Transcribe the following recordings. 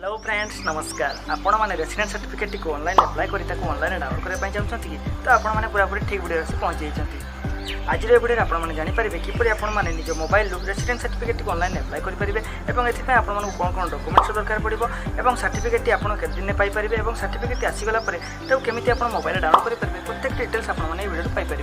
Hello friends नमस्कार आपण मैंने रेसिडेंस सर्टिफिकेट को ऑनलाइन अप्लाई करी ऑनलाइन डाउनलोड करने चाहते कि तो आपने पूरापूरी ठीक वीडियो से पहुँची जाती आज वीडियो आपने जानीपर किपर आपने निज मोबाइल रेसिडेंस सर्टिफिकेट को ऑनलाइन अप्लाई करेंगे और एथपाई आपको कौन कौन डॉक्यूमेंट्स दरकार पड़ो और सर्टिफिकेट आपड़ के दिन पाइपर और सर्टिफिकेट आसीगला केमी आप मोबाइल डाउनलोड करेंगे प्रत्येक डिटेल्स आपने वीडियो पाइपर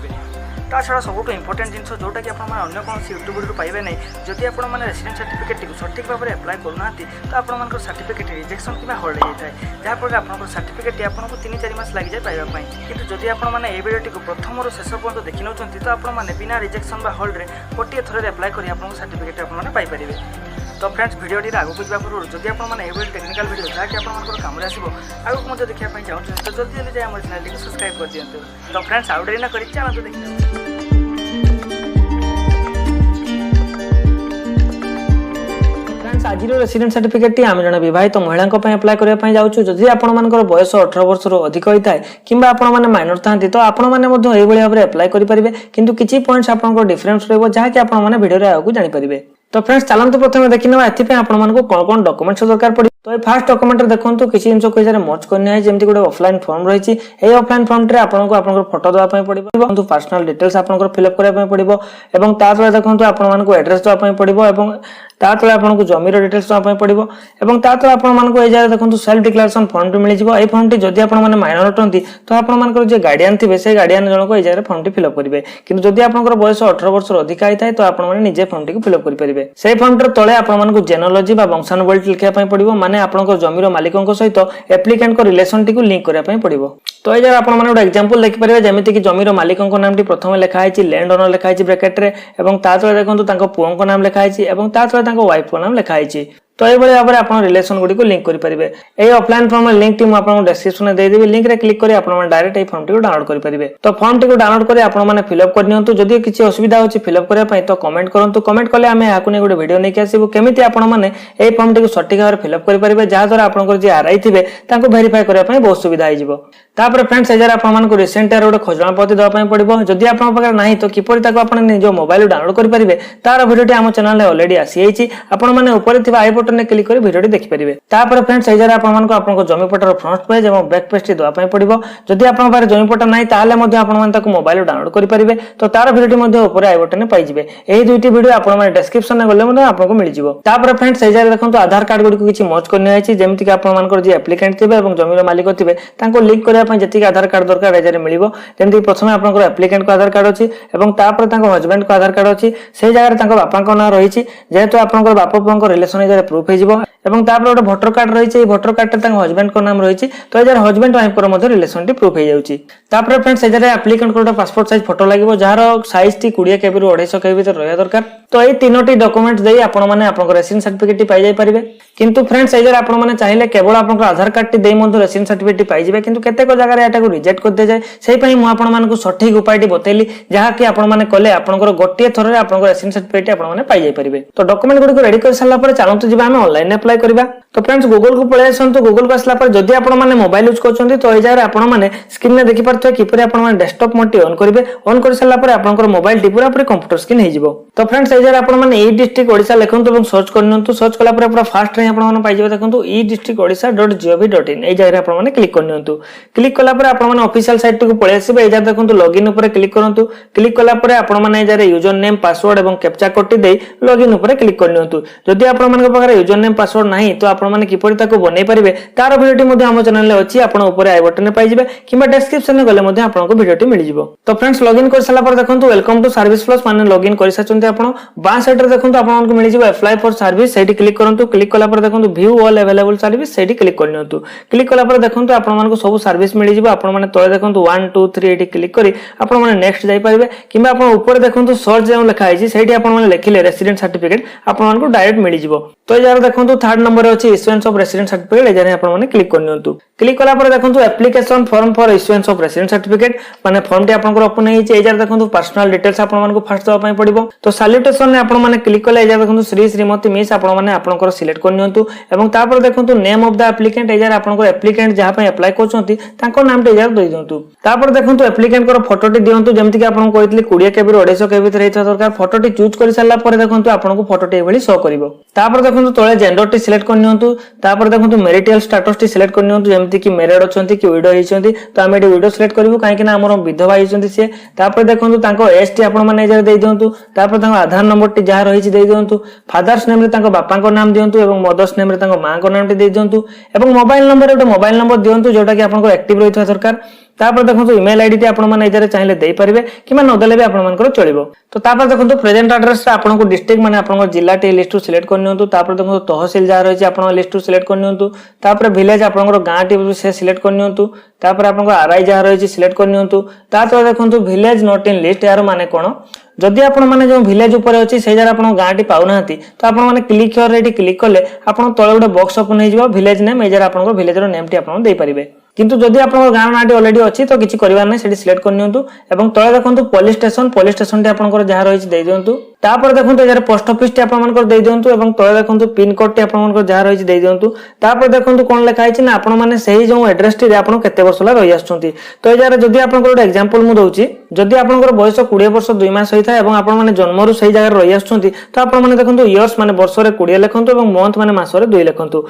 ता छड़ा सबुठ इंपोर्टेंट जिन जोटा कि अन्य कौन यूट्यूब वीडियो पाइबे नहीं जदि आपने रेसिडेंस सर्टिफिकेट को सठिक भाव में अप्लाई करूना तो आप सर्टिफिकेट रिजेक्शन कि होल्ड हो जाए जहाँफल आप सर्टिफिकेट आपको 3-4 मास लग जाए पाइबापी कि जदि आपने ये वीडियो प्रथम शेष पर्यटन देखी नौ तो आपने बिना रिजेक्शन होल्ड में गोटे थर अप्लाई कर सर्टिफिकेट आपने पाइपर। तो फ्रेंड्स वीडियो आगे को जावा पूर्व जब आपने ये टेक्निकल वीडियो जहाँकि आप काम आसो आगे देखा चाहते तो जल्दी जल्दी जाए चैनल को सब्सक्राइब कर दिखाँ। तो फ्रेंड्स आउट ना कर चलते देखिए आज रेसिडेंस सर्टिफिकेट आम जन विवाहित महिला अप्लाई करने जाऊँ जदि आपर बयस 18 वर्ष अधिक होता है कि माइनर था तो आपने भाव में अप्लाई करेंगे किंतु किसी पॉइंट्स आपको डिफरेंस रहा जहाँकि आपने वीडियो आगे जानीपारे। तो फ्रेंड्स चलते प्रथम देखी ना आपको कौन कौन डॉक्यूमेंट्स दरकार पड़े। तो ये फास्ट डॉक्यूमेंट देखो किसी जिन को मर्ज करना है जमी गोटे ऑफलाइन फॉर्म रही है ऑफलाइन फॉर्म रे आपको फोटो देवाई पड़ो पर्सनल डिटेल्स आपको फिलअप करने पड़ो और तार देखो आपको एड्रेस देवाई पड़ो तार आपको जमीर डिटेल्स देवाई पड़ो और तार आपको ये देखो सेल्फ डिक्लेरेशन फॉर्म मिल जाए। फॉर्म टी जदि आप माइनर अटंती तो आपंकर जो गार्डियन थे से गार्डियन जनक ये फॉर्म टी फिलअप करेंगे किंतु जदि आपंकर बयस 18 वर्ष अधिक होता है तो आपने निजे फॉर्म टी फिलअप करेंगे। से फॉर्म तले आपको जेनोलॉजी वंशानुवली लिखा पड़ो माने आपंकर जमीर मालिकों सहित एप्लिकेंट को रिलेशन टी लिंक करने पड़ो। तो ये आप गोटे एग्जांपल देखिपारे जमीती कि जमीर मालिकों नाम टी प्रथम लिखाई लैंड ओनर लिखाई ब्रैकेट रे और तार देखो पुओं नाम लिखाई और तार वाइफ नाम लिखाई। तो ये भाव में आप रिलेशन गुड़ी को लिंक करेंगे। ये ऑफलाइन फॉर्म लिंक टी आपको डिस्क्रिप्शन में देदेवी लिंक रे क्लिक कर डायरेक्ट ये फॉर्म टी को डाउनलोड करेंगे। तो फॉर्म टी को डाउनलोड कर आपने फिलअप करनी जदि किसी असुविधा होची फिलअप करने तो कमेंट करूँ कमेंट कले आम यहाँ गोटे वीडियो नहीं आसबू केमी आपने ये फॉर्म टी को सठिक भाव में फिलअप करेंगे जहाँद्वारा आपको जी आरआई थे वेरीफाई करने बहुत सुविधा हो। तापर फ्रेंड्स एजार आपको रिसेंट गोटे खजना पति देवाई पड़ो जदि आपके ना तो किपर आपने निज मोबाइल डाउनलोड करेंगे तार वीडियो आम चैनल ऑलरेडी आसी आपने ऊपर आई बटन में क्लिक कर वीडियो देखिपारे। तापर फ्रेंड्स एजार आपको जमी पट्टार फ्रंट पेज और बैक पेज टी देवाई पड़ो जदि आप जमी पट्टा ना ताले मोबाइल डाउनलोड करेंगे तो तार वीडियो ऊपर आई बटन पाइबे। यही दुईटी वीडियो आपने डिस्क्रिप्शन में गले आपको मिल जाए। तापर फ्रेंड्स एजार देखो आधार कार्ड गुड़ी किसी मर्ज करनी जमीक आपंकर जी एप्लिकेंट थे और जमीर मालिक थे लिंक करने जी आधार कार्ड दरकार एजारे मिल जमी प्रथम आप एप्लिकेंट को आधार कार्ड अच्छी और हजबैंड को आधार कार्ड अच्छी से जगह बापा ना रही जेहेतु आप बापा पुओं रिलेसन प्रूफ हो गोटे भोटर कार्ड रही भोटर कार्ड हजबैंड को नाम रही तो यार husband wife relation T proof हो जाए। फ्रेंड्स एप्लिकेंट को पासपोर्ट साइज फोटो लगे जार साइज टी 20 KB ରୁ 250 KB भीतर रहा दरकार। तो ये 3टी डॉक्यूमेंट्स दे आपको रेसिडेंस सर्टिफिकेट पाई जाई परिबे किंतु फ्रेंड्स एजार आपने चाहिए केवल आपको आधार कार्ड टी दे रेसिडेंस सर्टिफिकेट पाई जाए किंतु केतेक जगह एटा को रिजेक्ट कर दे जाए से मुझे सठिक उपाय बतैली जहाँकि आपने कले आपंकर गोटे थर रेसिडेंस सर्टिफिकेट आपने पाई जाई परिबे। तो डॉक्यूमेंट गुडी को रेडी कर सारा पर चलते जी आम ऑनलाइन अप्लाई करबा। तो फ्रेंड्स गूगल को पळे आसंतु गूगल को आसला पर जदि आपने मोबाइल यूज करछन्ती तो ए जगह आपने स्क्रीन में देखि परथो किपरि आपने डेस्कटॉप मोड टी ऑन करेंगे ऑन कर सारा पर आपंकर मोबाइल टी पूरा कंप्यूटर स्क्रीन हो जिवो। तो फ्रेंड्स ए जगह आपने ई डिस्ट्रिक्ट ओडिशा लिखंतु और सर्च करनियंतु सर्च कला पर पूरा फास्ट रे आपने पाई जिवो देखंतु e-districtodisha.gov.in ए जगह आपने क्लिक करनियंतु। क्लिक कला पर आपने ऑफिशियल साइट को पळे आसीबे ए जगह देखंतु लॉगिन ऊपर क्लिक करंतु। क्लिक कला पर आपने ए जगह यूजर नेम पासवर्ड और कैप्चा कोड टी दे लॉगिन ऊपर क्लिक करनियंतु। जदि आपन पाखरे यूजर नेम पासवर्ड नाही तो आपन किपरि ताको बनै परिबे तार वीडियो टी आम चैनल में अच्छी आप ऊपर आई बटन में पाइबे किंबा डिस्क्रिप्शन में गले आपको वीडियो टी मिल जिवो। तो फ्रेंड्स लॉगिन कर साला पर देखंतु वेलकम टू सर्विस प्लस माने लॉगिन कर साचंती आपण बा साइड रे देखंतु आपनको मिल जिवो apply for service Sethi click करंतु। क्लिक कला पर देखंतु व्यू ऑल अवेलेबल सर्विस सेठी क्लिक करनियंतु। क्लिक कला पर देखंतु आपण मानको सब सर्विस मिल जिवो आपण माने तळे देखंतु 1 2 3 एठी क्लिक करी आपण माने नेक्स्ट जाई परिबे किंबा आपण ऊपर देखंतु सर्च जे लिखा है सेठी आपण माने लिखिले रेसिडेंट सर्टिफिकेट आपण मानको डायरेक्ट मिल जिवो। तो यार देखंतु थर्ड नंबर रे अछि इश्यूएंस ऑफ रेसिडेंट सर्टिफिकेट ए जाने आपण माने क्लिक करनियंतु। क्लिक कला पर देखंतु application form for issuance of resident certificate माने फॉर्म टी आपन ओपन हे छै ए जार देखंतु पर्सनल डिटेल्स आपन मानको फर्स्ट दवा पई पड़िबो। तो सैल्यूटेशन ने आपन माने क्लिक कले ए जार देखंतु श्री श्रीमती मिस आपन माने आपनकर सिलेक्ट करनियंतु एवं तापर देखंतु name of the applicant a jar आपनकर एप्लिकेंट जहा पई अप्लाई करछंती ताको नाम टे जार दई दंतु। तापर देखंतु एप्लिकेंट कर फोटो टी दियंतु जेमति कि आपन कहितली 20 KB ରୁ 250 KB भीतर हेता दरकार फोटो टी चूज करि साला पर देखंतु आपनको फोटो टी एभली शो करिवो। तापर देखंतु तळे जेंडर टी सिलेक्ट करनियंतु तापर देखंतु मैरिटल स्टेटस टी सिलेक्ट करनियंतु जेमति कि मैरिड अछंती कि विडो हिचंती तो हम एटी विडो सिलेक्ट करबु काहे कि ना हमर विधवा हिचंती से तापर देखंतु तांको एज टी आपण माने एजा दे दियंतु तापर तांको आधार नंबर टी जहा रहिछि दे दियंतु फादर्स नेम रे तांको बापा को नाम दियंतु एवं मदर्स नेम रे तांको मां को नाम टी दे दियंतु एवं मोबाइल नंबर एटा मोबाइल नंबर दियंतु जोटा कि आपन को एक्टिव रहिथवा दरकार तापर देखंतु ईमेल आईडी टी आपण माने एजा चाहिले देई परिबे किमा न देले बे आपण मानकर चलिबो तो तापर देखंतु प्रेजेंट एड्रेस रे आपण को डिस्ट्रिक्ट माने आपण को जिल्ला टी लिस्ट सिलेक्ट करनियंतु तापर देखंतु तहसील जहा रहिछि आपण लिस्ट सिलेक्ट करनियंतु तापर विलेज आपण को गां टी से सिलेक्ट करनियंतु तापर आपण को आरआई जहा रहिछि सिलेक्ट करनियंतु तापर देखंतु विलेज नॉट इन लिस्ट यार माने कोन जदि आपण माने जो विलेज ऊपर अछि से जरा आपण गां टी पाउनांती तो आपण माने क्लिक हियर रेडी क्लिक करले आपण तळे गोटे बॉक्स ओपन हे जिवो विलेज नेम ए जरा आपण को विलेज रो नेम टी आपण देई परिबे किंतु जदि आपण गां नाटी ऑलरेडी अछि तो किछि करबा नै सेडी सिलेक्ट करनियंतु एवं तळे देखंतु पुलिस स्टेशन टी आपण को जहा रहिछि देई दियंतु तापर देखंतु एजर पोस्ट ऑफिस टी आपण मानकर देई दियंतु एवं तळे देखंतु पिन कोड टी आपण मानकर जहा रहिछि देई दियंतु तापर देखंतु कोन लेखा आइछि ना आपण माने सेही जो एड्रेस टी आपण केते वर्ष ला रहि आछुंती तो एजर जदि आपण को एग्जांपल मु दउछि जदि आपण को बयस 20 वर्ष 2 मास होइथा एवं आपण माने जन्मरु सही जगह रहि आछुंती तो आपण माने देखंतु इयर्स माने वर्ष रे 20 लेखंतु एवं मंथ माने मास रे 2 लेखंतु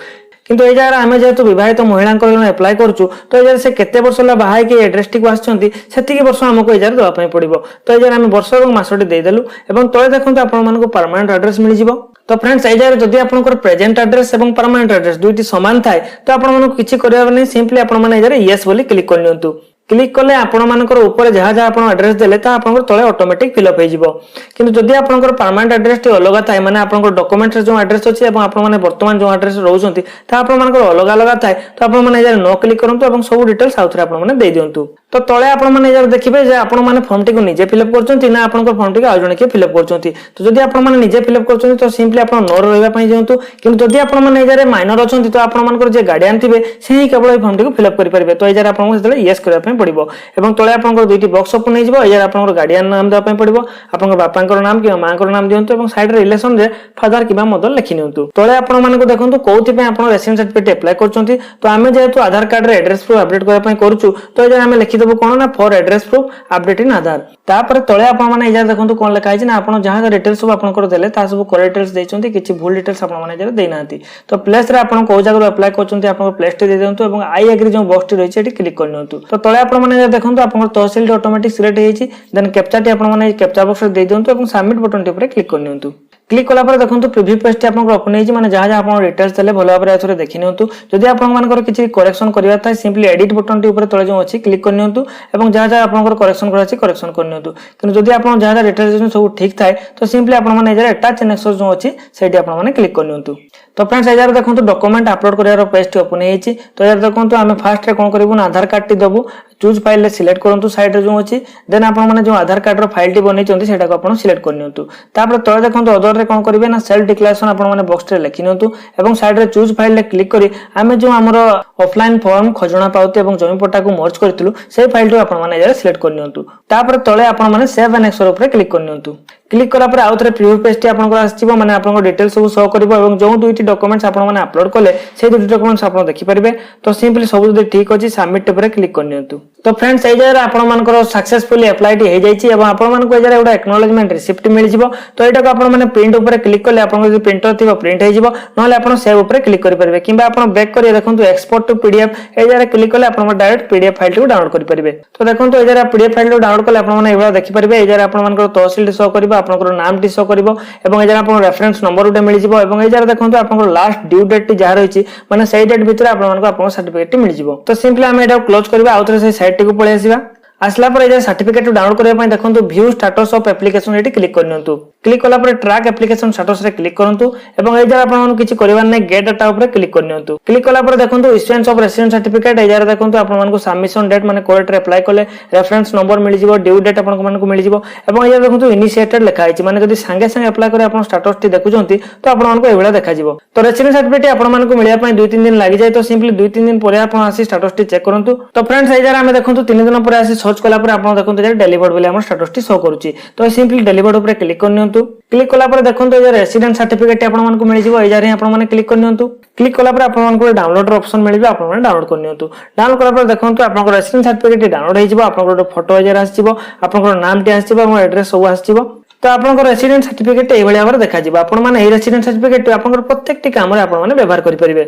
किंतु ए जगह आमे जेतु विवाहित महिला अप्लाई करछु तो ए जगह से केते वर्ष ला बाहाय के एड्रेस टी को आछंती सेति के वर्ष हमको ए जगह दवा पय पड़िबो तो ए जगह हम वर्ष एवं मास टी दे देलु एवं तळे देखंतु आपण मानको परमानेंट एड्रेस मिल जिवो तो फ्रेंड्स ए जगह जदि आपनकर प्रेजेंट एड्रेस एवं परमानेंट एड्रेस दुइटी समान थाए तो आपण मानको किछि करबा नै सिंपली आपण माने ए जगह यस बोली क्लिक करनियंतु क्लिक कले आपण मानकर ऊपर जहा जहा आपण एड्रेस देले ता आपण तळे ऑटोमेटिक फिल अप हे जिवो किंतु जदि आपनकर परमानेंट एड्रेस टी अलग थाए माने आपनकर डॉक्यूमेंट रे जो एड्रेस अछि एवं आपण माने वर्तमान जो एड्रेस रहउछंती ता आपण मानकर अलग अलग थाए तो आपण माने जरे नो क्लिक करंतु एवं सब डिटेल्स आउथरे आपण माने दे दियंतु तो तळे आपण माने जरे देखिबे जे आपण माने फॉर्म टी को निजे फिल अप करचंती ना आपनकर फॉर्म टी को आजणे के फिल अप करचंती तो जदि आपण माने निजे फिल अप करचंती तो सिंपली आपण नो रहबा पई दियंतु किंतु जदि आपण माने जरे माइनर अछंती तो आपण मानकर जे गार्डियन थिबे सेही केवल फॉर्म टी को फिल अप करि परिबे तो ए जरे आपण सेतले यस करबा पई पड़िबो एवं तळे आपनकर दुइटी बॉक्स ओपन हे जिवो ए जरे आपनकर गार्डियन नाम देबा पई पड़िबो आपनकर बापांकर नाम कि मांकर नाम दियंतु एवं साइड रिलेशन रे फादर किबा मदर लिखि नियंतु तळे आपण मानको देखंतु कोउथि पे आपण रेसिडेंस सर्टिफिकेट अप्लाई करचंती तो आमे जेतु आधार कार्ड रे एड्रेस प्रूफ अपडेट करबा पई करूछु तो ए जरे आमे लिखि देबो कोन ना for address proof update in Aadhaar तापर तळे आपण माने ए जरे देखंतु कोन लिखा आइछि ना आपण जहां डिटेल्स सब आपनकर देले ता सब करेक्ट डिटेल्स दैचंती किछि भूल डिटेल्स आपण माने जरे देनांती तो प्लेस रे आपण को जगह अप्लाई करचंती आपण प्लेस टे दे दियंतु एवं आई एग्री जो बॉक्स टी रहिछि एटी क्लिक करनियंतु तो तळे आपण माने देखंतु आपण तहसील ऑटोमेटिक सिलेक्ट हेछि देन कैप्चा टी आपण माने कैप्चा बॉक्स रे दे दियंतु एवं सबमिट बटन टी ऊपर क्लिक करनियंतु क्लिक कला पर देखंतु प्रीव्यू पेज टी आपन ओपन हेछि माने जहा जहा आपन डिटेल्स देले भलो भाबरे आथरे देखिनियंतु जदि आपन मानकर किछि करेक्शन करिवा था सिंपली एडिट बटन टी ऊपर तळे जो अछि क्लिक करनियंतु एवं जहा जहा आपन करेक्शन करा अछि करेक्शन करनियंतु किंतु जदि आपन जहा जहा डिटेल्स सब ठीक थाए तो सिंपली आपन माने एजर अटैच नेक्सस जो अछि सेठी आपन माने क्लिक करनियंतु तो फ्रेंड्स एजर देखंतु डॉक्यूमेंट अपलोड करियार पेज टी ओपन हेछि तो एजर देखंतु आमे फास्ट रे कोन करबु ना आधार कार्ड टी दबु चूज फाइल रे सिलेक्ट करंतु साइड रे जो अछि देन आपन माने जो आधार कार्ड रो फाइल टी बनै चंती सेटा को आपन सिलेक्ट करनियंतु तापर तळे देखंतु अदर रे कोन करिवे ना सेल्फ डिक्लेरेशन आपन माने बॉक्स रे लिखिनियंतु एवं साइड रे चूज फाइल रे क्लिक करी आमे जो हमर ऑफलाइन फॉर्म खजणा पाउते एवं जमी पट्टा को मर्ज करथिलु से फाइल टी आपन माने एजर सिलेक्ट करनियंतु तापर तळे आपन माने सेव एंड एक्सर ऊपर क्लिक करनियंतु क्लिक करा पर आउथरे प्रीव्यू पेज टी आपन को आछिबो माने आपन को डिटेल्स सब शो करबो एवं जो दुइटी डॉक्यूमेंट्स आपन माने अपलोड करले से दुइटी डॉक्यूमेंट्स आपन देखि परिबे तो सिंपली सब जदि ठीक अछि सबमिट ऊपर क्लिक करनियंतु तो फ्रेंड्स ए जरा आपन मानकर सक्सेसफुली अप्लाई टी हे जाइछि एवं आपन मान को जरा एटा एक्नॉलेजमेंट रिसिप्ट मिल जिवो तो एटा को आपन माने प्रिंट ऊपर क्लिक करले आपन जदि प्रिंटर थिबो प्रिंट हे जिवो नहले आपन सेव ऊपर क्लिक करि परिबे किबा आपन बैक करि देखंतु एक्सपोर्ट टू पीडीएफ ए जरा क्लिक करले आपन direct PDF file T download करि परिबे तो देखंतु ए जरा पीडीएफ फाइल टी डाउनलोड करले आपन माने एबा देखि परिबे ए जरा आपन मानकर तहसील टी शो करबो आपन नाम टी शो करबो एवं ए जरा आपन रेफरेंस नंबर उडे मिल जिवो एवं ए जरा देखंतु आपन लास्ट ड्यू डेट टी जहा रहिछि माने सेही डेट भितर आपन मानकर आपन सर्टिफिकेट टी मिल जिवो तो सिंपली हम एटा क्लोज करबा आउथरे से साइट टी को पळे आसीबा आसला पर ए सर्टिफिकेट डाउनलोड करबा पय देखंतु व्यू स्टेटस ऑफ एप्लीकेशन एटी क्लिक करनियंतु क्लिक कला पर ट्रैक एप्लीकेशन स्टेटस रे क्लिक करंतु एवं ए जरा आपन किछि करबा नै गेट डाटा ऊपर क्लिक करनियंतु क्लिक कला पर देखंतु इश्यूएंस ऑफ रेसिडेंस सर्टिफिकेट ए जरा देखंतु आपन मानको सबमिशन डेट माने कोर्ट रे अप्लाई करले रेफरेंस नंबर मिल जिवो ड्यू डेट आपन मानको मिल जिवो एवं ए जरा देखंतु इनिशिएटेड लिखा आइछि माने जदि संगे संगे अप्लाई करे आपन स्टेटस टी देखुचंती तो आपन मानको एबेला देखा जिवो तो रेसिडेंस सर्टिफिकेट आपन मानको मिलिया पय 2-3 दिन लागि जाय तो सिंपली 2-3 दिन परे आपन आसी स्टेटस टी चेक करंतु तो फ्रेंड्स ए जरा हम देखंतु 3 दिन परे आसी सर्च कला पर आपन डेलीवर्ड बोले हमर स्टेटस टी शो करूची तो सिंपली डेलीवर्ड ऊपर क्लिक करनियंतु क्लिक कला पर देखंतु ए रेसिडेंट सर्टिफिकेट आपन मानको मिल जिवो ए जारे आपन माने क्लिक करनियंतु क्लिक कला पर आपन मानको डाउनलोड रो ऑप्शन मिल जिवो आपन माने डाउनलोड करनियंतु डाउनलोड कला पर देखंतु आपन रेसिडेंट सर्टिफिकेट डाउनलोड हे जिवो आपन फोटो ए जारे आसी जिवो आपन नाम टी आसी जिवो और एड्रेस सब आसी जिवो तो आपनकर रेसिडेंट सर्टिफिकेट एई भली भाबरे देखा जिवो आपण माने एई रेसिडेंट सर्टिफिकेट आपनकर प्रत्येकटी काम रे आपण माने व्यवहार करि परिबे।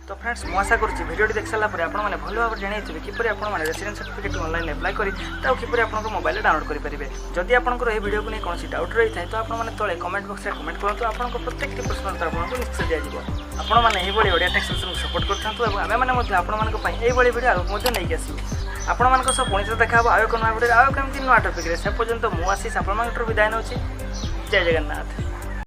तो फ्रेंड्स मु आशा करूँ वीडियो देख सारा आपने भल भाव जानी किपर आपने रेसिडेंट सर्टिफिकेट ऑनलाइन अप्लाई करी किपर आप मोबाइल डाउनलोड करेंगे। जदि आपंकर यह वीडियो को नहीं कौन डाउट रही है तो आपने तले कमेंट बॉक्स में कमेंट करूँ आपको प्रत्येक प्रश्न उत्तर आपको निश्चय दिज्व। आपने ओडिया टैक्स सेक्शन को सपोर्ट करूँ आम मैंने आपंकर वीडियो आगे नहीं आसू आपण सब पुणी देखा आयो कम नुआ टपिक से पर्यटन मुझे आशीष आप विदाय नौ। जय जगन्नाथ।